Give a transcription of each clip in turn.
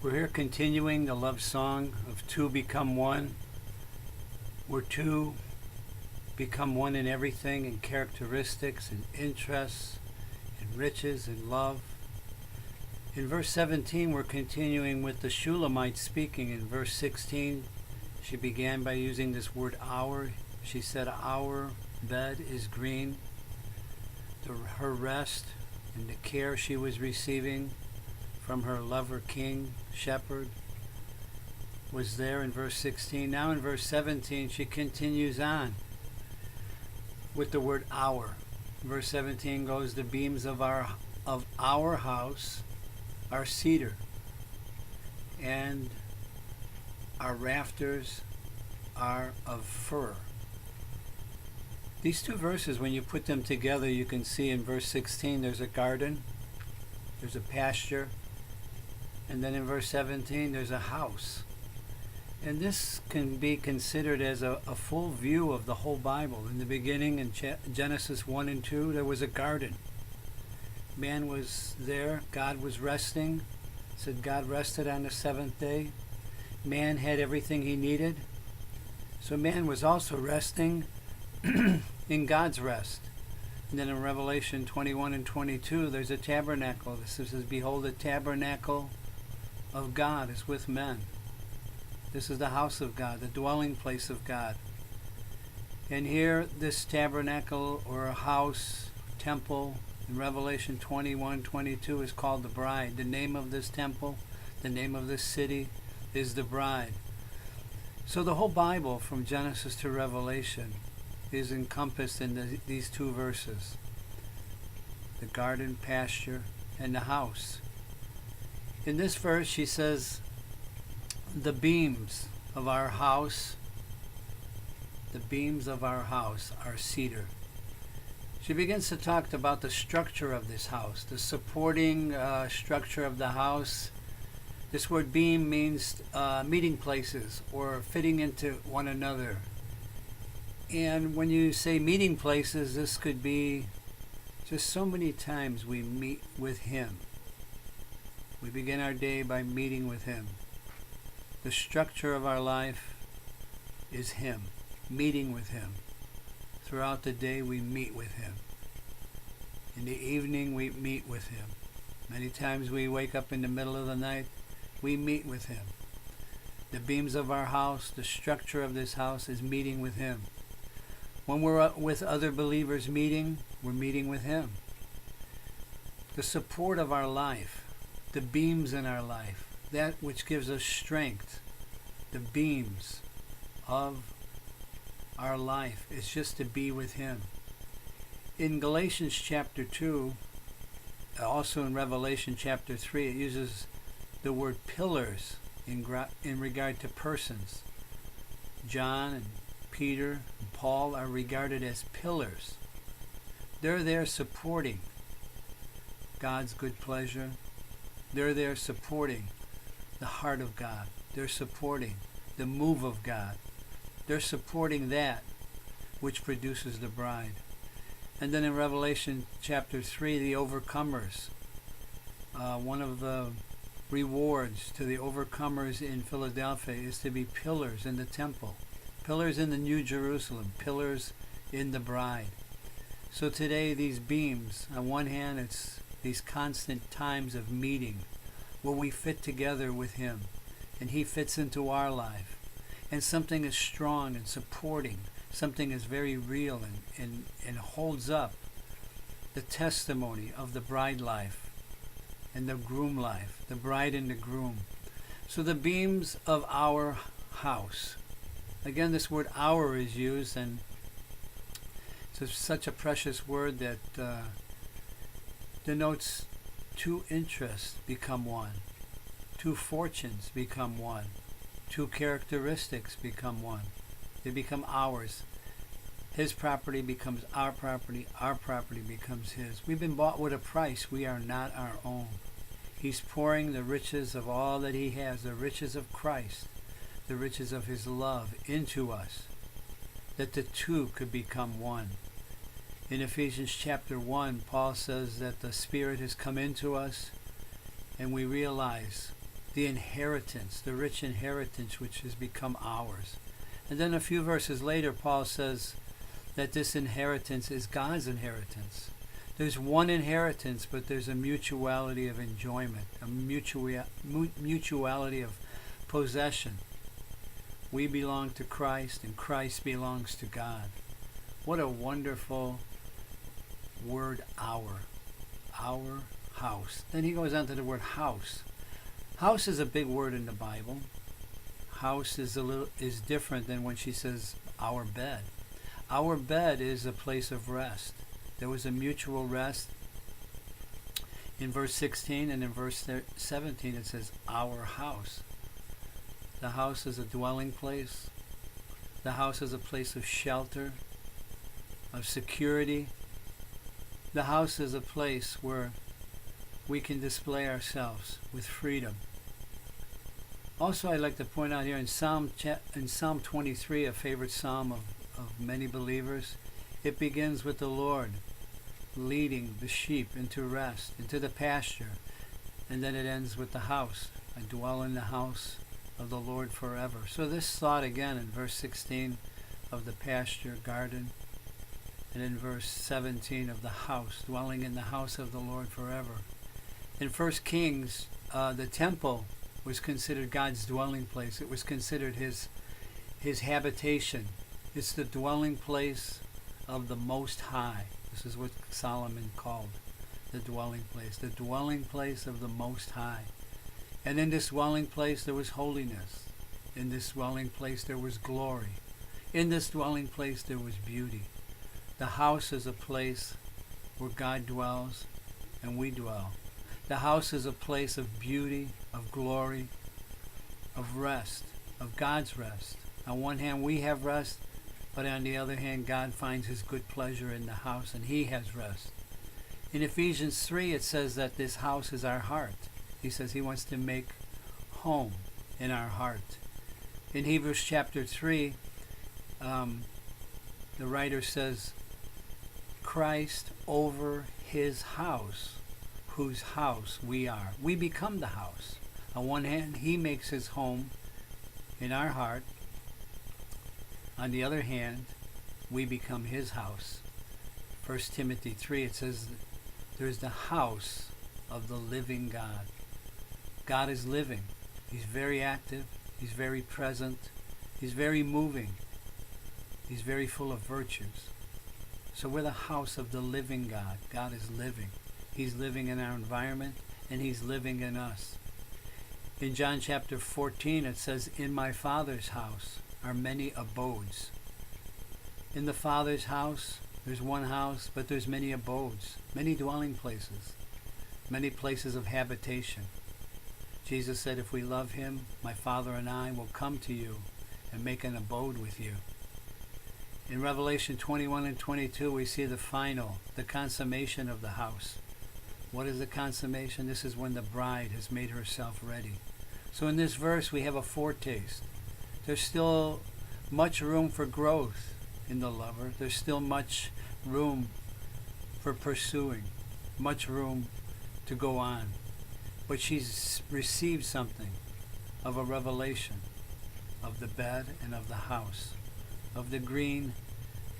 We're here continuing the love song of two become one. Where two become one in everything, in characteristics, in interests, in riches, in love. In verse 17, we're continuing with the Shulamite speaking. In verse 16, she began by using this word our. She said, our bed is green. Her rest and the care she was receiving from her lover, king, shepherd, was there in verse 16. Now in verse 17, she continues on with the word our. Verse 17 goes, the beams of our house are cedar, and our rafters are of fir. These two verses, when you put them together, you can see in verse 16 there's a garden, there's a pasture, and then in verse 17 there's a house. And this can be considered as a full view of the whole Bible. In the beginning, in Genesis 1 and 2, there was a garden. Man was there, God was resting. It said God rested on the seventh day. Man had everything he needed. So man was also resting in God's rest. And then in Revelation 21 and 22, there's a tabernacle. This says, behold, the tabernacle of God is with men. This is the house of God, the dwelling place of God. And here, this tabernacle or a house, temple, in Revelation 21, 22 is called the bride. The name of this temple, the name of this city is the bride. So the whole Bible, from Genesis to Revelation, is encompassed in these two verses. The garden, pasture, and the house. In this verse, she says, the beams of our house are cedar. She begins to talk about the structure of this house, the supporting structure of the house. This word beam means meeting places or fitting into one another. And when you say meeting places, this could be just so many times we meet with Him. We begin our day by meeting with Him. The structure of our life is Him, meeting with Him. Throughout the day we meet with Him. In the evening we meet with Him. Many times we wake up in the middle of the night, we meet with Him. The beams of our house, the structure of this house is meeting with Him. When we're with other believers meeting, we're meeting with Him. The support of our life, the beams in our life, that which gives us strength, the beams of our life is just to be with Him. In Galatians chapter 2, also in Revelation chapter 3, it uses the word pillars in regard to persons. John and Peter and Paul are regarded as pillars. They're there supporting God's good pleasure. They're there supporting the heart of God. They're supporting the move of God. They're supporting that which produces the bride. And then in Revelation chapter 3, the overcomers. One of the rewards to the overcomers in Philadelphia is to be pillars in the temple, pillars in the New Jerusalem, pillars in the bride. So today these beams, on one hand it's these constant times of meeting where we fit together with Him and He fits into our life. And something is strong and supporting, something is very real and holds up the testimony of the bride life and the groom life, the bride and the groom. So the beams of our house. Again, this word our is used, and it's such a precious word that denotes two interests become one, two fortunes become one, two characteristics become one. They become ours. His property becomes our property becomes His. We've been bought with a price. We are not our own. He's pouring the riches of all that He has, the riches of Christ, the riches of His love into us, that the two could become one. In Ephesians chapter 1, Paul says that the Spirit has come into us and we realize the inheritance, the rich inheritance which has become ours. And then a few verses later, Paul says that this inheritance is God's inheritance. There's one inheritance, but there's a mutuality of enjoyment, a mutuality of possession. We belong to Christ, and Christ belongs to God. What a wonderful word, our house. Then he goes on to the word house. House is a big word in the Bible. House is different than when she says our bed. Our bed is a place of rest. There was a mutual rest. In verse 16 and in verse 17 it says our house. The house is a dwelling place. The house is a place of shelter, of security. The house is a place where we can display ourselves with freedom. Also, I'd like to point out here in Psalm 23, a favorite psalm of many believers, it begins with the Lord leading the sheep into rest, into the pasture, and then it ends with the house. I dwell in the house of the Lord forever. So this thought again in verse 16 of the pasture garden, and in verse 17 of the house, dwelling in the house of the Lord forever. In 1 Kings, the temple was considered God's dwelling place. It was considered his habitation. It's the dwelling place of the Most High. This is what Solomon called the dwelling place of the Most High. And in this dwelling place there was holiness. In this dwelling place there was glory. In this dwelling place there was beauty. The house is a place where God dwells and we dwell. The house is a place of beauty, of glory, of rest, of God's rest. On one hand, we have rest, but on the other hand, God finds his good pleasure in the house, and he has rest. In Ephesians 3, it says that this house is our heart. He says he wants to make home in our heart. In Hebrews chapter 3, the writer says, Christ over his house, whose house we are. We become the house. On one hand, he makes his home in our heart. On the other hand, we become his house. 1 Timothy 3, it says, there's the house of the living God. God is living. He's very active. He's very present. He's very moving. He's very full of virtues. So we're the house of the living God. God is living. He's living in our environment, and he's living in us. In John chapter 14, it says, in my Father's house are many abodes. In the Father's house, there's one house, but there's many abodes, many dwelling places, many places of habitation. Jesus said, if we love him, my Father and I will come to you and make an abode with you. In Revelation 21 and 22, we see the consummation of the house. What is the consummation? This is when the bride has made herself ready. So in this verse, we have a foretaste. There's still much room for growth in the lover. There's still much room for pursuing, much room to go on. But she's received something of a revelation of the bed and of the house, of the green,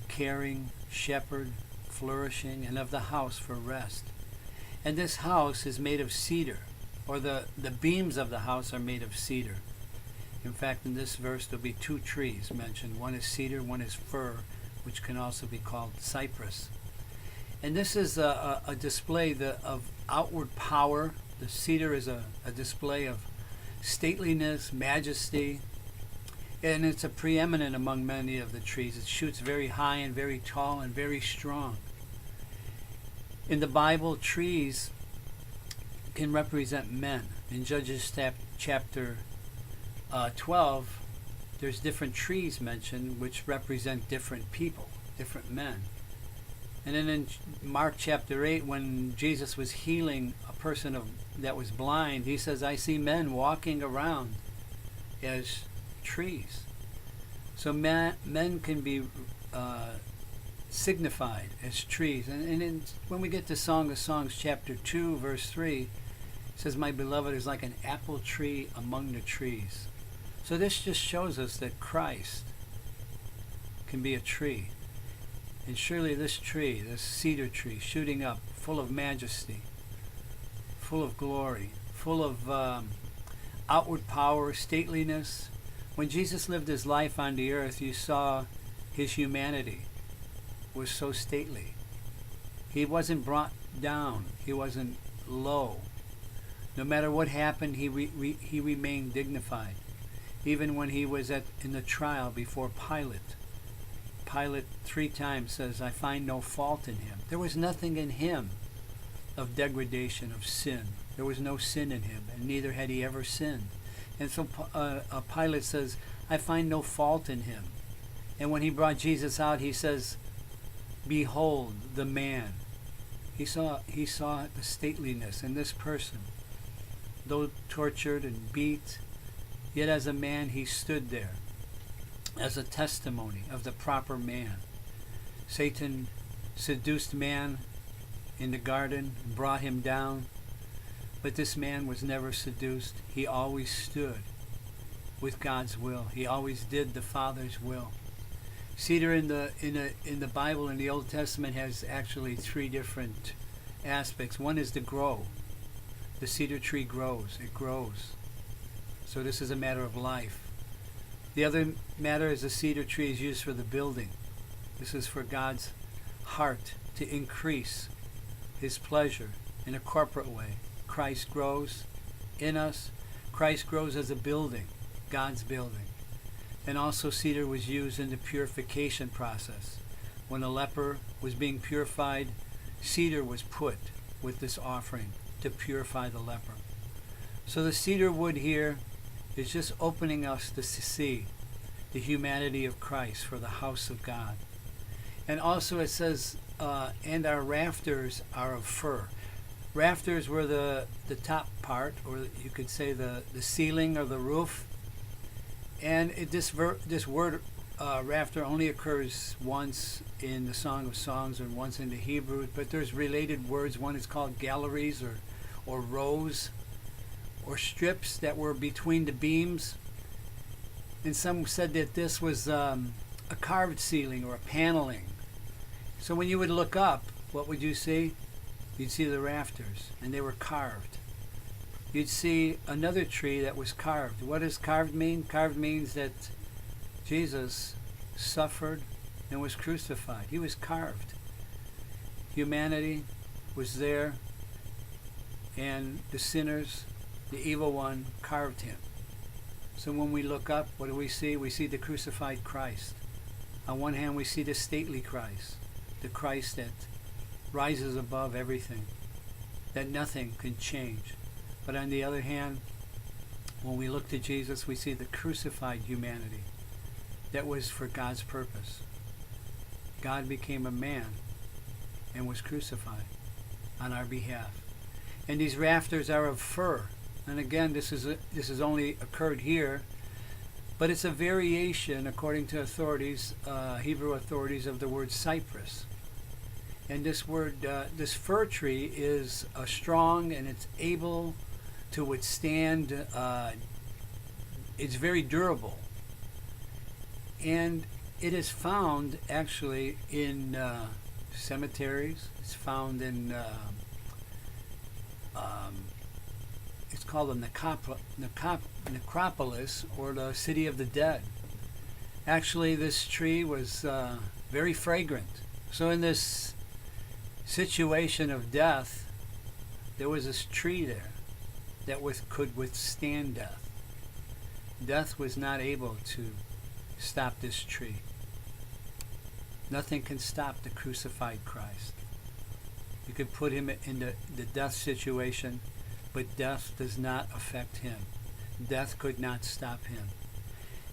caring shepherd flourishing, and of the house for rest. And this house is made of cedar, or the beams of the house are made of cedar. In fact, in this verse, there'll be two trees mentioned. One is cedar, one is fir, which can also be called cypress. And this is a display of outward power. The cedar is a display of stateliness, majesty, and it's a preeminent among many of the trees. It shoots very high and very tall and very strong. In the Bible, trees can represent men. In Judges chapter 12, there's different trees mentioned which represent different people, different men. And then in Mark chapter 8, when Jesus was healing a person that was blind, he says, I see men walking around as trees. So men can be signified as trees. And when we get to Song of Songs chapter 2, verse 3, It says, my beloved is like an apple tree among the trees. So this just shows us that Christ can be a tree. And surely this tree, this cedar tree, shooting up, full of majesty, full of glory, full of outward power, stateliness. When Jesus lived his life on the earth, you saw his humanity was so stately. He wasn't brought down. He wasn't low. No matter what happened, he remained dignified. Even when he was in the trial before Pilate, Pilate 3 times says, I find no fault in him. There was nothing in him of degradation, of sin. There was no sin in him, and neither had he ever sinned. And so Pilate says, I find no fault in him. And when he brought Jesus out, he says, behold the man. He saw the stateliness in this person. Though tortured and beat, yet as a man he stood there as a testimony of the proper man. Satan seduced man in the garden and brought him down, but this man was never seduced. He always stood with God's will. He always did the Father's will. Cedar in the Bible, in the Old Testament, has actually 3 different aspects. One is to grow. The cedar tree grows. It grows. So this is a matter of life. The other matter is the cedar tree is used for the building. This is for God's heart to increase his pleasure in a corporate way. Christ grows in us. Christ grows as a building, God's building. And also cedar was used in the purification process. When a leper was being purified, cedar was put with this offering to purify the leper. So the cedar wood here is just opening us to see the humanity of Christ for the house of God. And also it says, and our rafters are of fir. Rafters were the top part, or you could say the ceiling or the roof. And this word rafter only occurs once in the Song of Songs and once in the Hebrew, but there's related words. One is called galleries or rows or strips that were between the beams. And some said that this was a carved ceiling or a paneling. So when you would look up, what would you see? You'd see the rafters, and they were carved. You'd see another tree that was carved. What does carved mean? Carved means that Jesus suffered and was crucified. He was carved. Humanity was there, and the sinners, the evil one, carved him. So when we look up, what do we see? We see the crucified Christ. On one hand, we see the stately Christ, the Christ that rises above everything, that nothing can change. But on the other hand, when we look to Jesus, we see the crucified humanity that was for God's purpose. God became a man and was crucified on our behalf. And these rafters are of fir. And again, this has only occurred here, but it's a variation, according to authorities, Hebrew authorities, of the word cypress. And this word, this fir tree is strong, and it's able to withstand. It's very durable, and it is found actually in cemeteries. It's found in it's called the necropolis, or the city of the dead. Actually, this tree was very fragrant. So in this situation of death, there was this tree there that could withstand death. Death was not able to stop this tree. Nothing can stop the crucified Christ. You could put him in the death situation, but death does not affect him. Death could not stop him.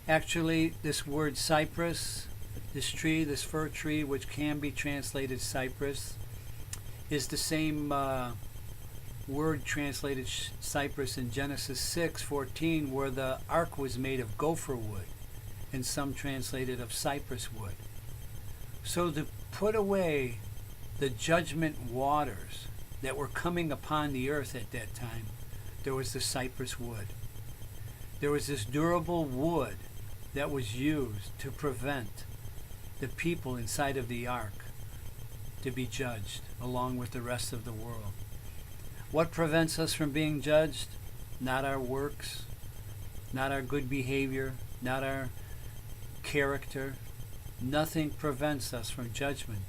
Actually, this word cypress, this tree, this fir tree, which can be translated cypress, is the same word translated cypress in Genesis 6:14, where the ark was made of gopher wood, and some translated of cypress wood. So to put away the judgment waters that were coming upon the earth at that time, there was the cypress wood. There was this durable wood that was used to prevent the people inside of the ark to be judged along with the rest of the world. What prevents us from being judged? Not our works, not our good behavior, not our character. Nothing prevents us from judgment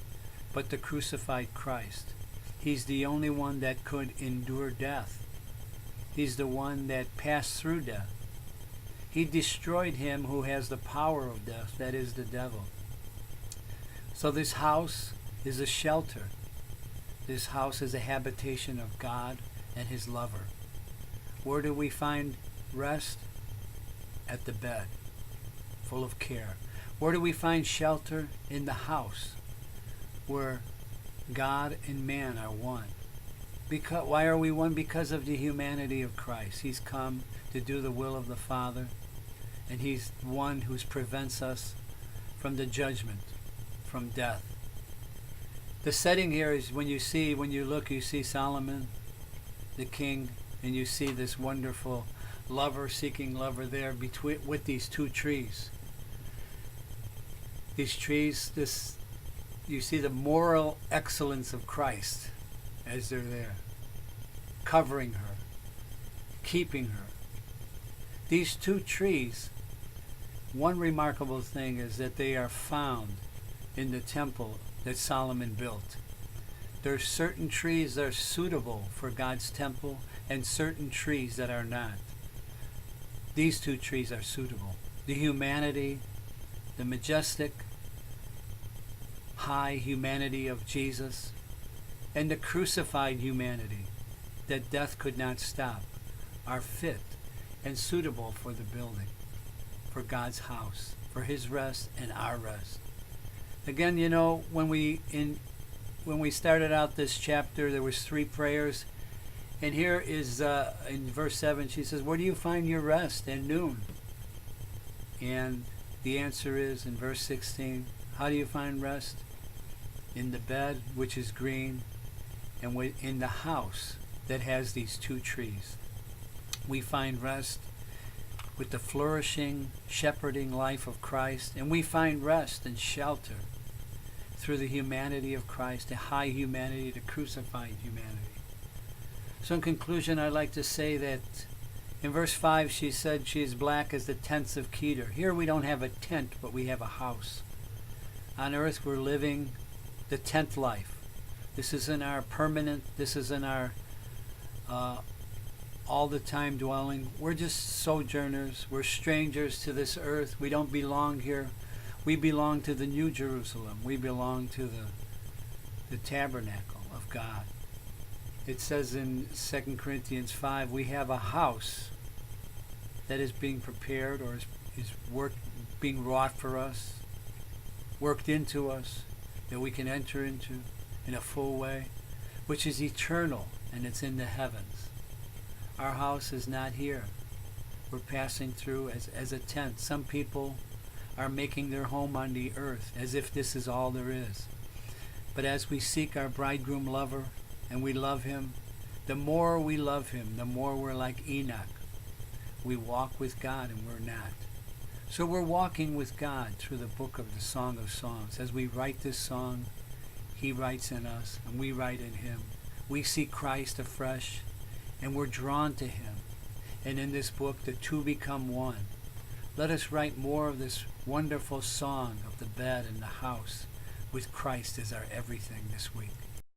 but the crucified Christ. He's the only one that could endure death. He's the one that passed through death. He destroyed him who has the power of death, that is the devil. So this house is a shelter. This house is a habitation of God and his lover. Where do we find rest? At the bed, full of care. Where do we find shelter? In the house, where God and man are one. Why are we one? Because of the humanity of Christ. He's come to do the will of the Father, and he's one who prevents us from the judgment, from death. The setting here is when you see Solomon, the king, and you see this wonderful lover seeking lover there with these two trees. These trees, you see the moral excellence of Christ as they're there, covering her, keeping her. These two trees, one remarkable thing is that they are found in the temple that Solomon built. There are certain trees that are suitable for God's temple and certain trees that are not. These two trees are suitable. The humanity, the majestic, high humanity of Jesus, and the crucified humanity that death could not stop, are fit and suitable for the building, for God's house, for his rest and our rest. Again, when we started out this chapter, there was 3 prayers. And here is in verse 7, she says, where do you find your rest at noon? And the answer is in verse 16, how do you find rest? In the bed, which is green, and in the house that has these 2 trees. We find rest with the flourishing, shepherding life of Christ, and we find rest and shelter through the humanity of Christ, the high humanity, the crucified humanity. So in conclusion, I'd like to say that in verse 5, she said she is black as the tents of Kedar. Here we don't have a tent, but we have a house. On earth, we're living the tent life. This isn't our permanent, this isn't our all the time dwelling. We're just sojourners. We're strangers to this earth. We don't belong here. We belong to the New Jerusalem. We belong to the tabernacle of God. It says in 2 Corinthians 5, we have a house that is being prepared or is being wrought for us, worked into us, that we can enter into in a full way, which is eternal, and it's in the heavens. Our house is not here. We're passing through as a tent. Some people are making their home on the earth as if this is all there is. But as we seek our bridegroom lover and we love him, the more we love him, the more we're like Enoch. We walk with God and we're not. So we're walking with God through the book of the Song of Songs. As we write this song, he writes in us and we write in him. We see Christ afresh and we're drawn to him. And in this book, the two become one. Let us write more of this wonderful song of the bed and the house with Christ as our everything this week.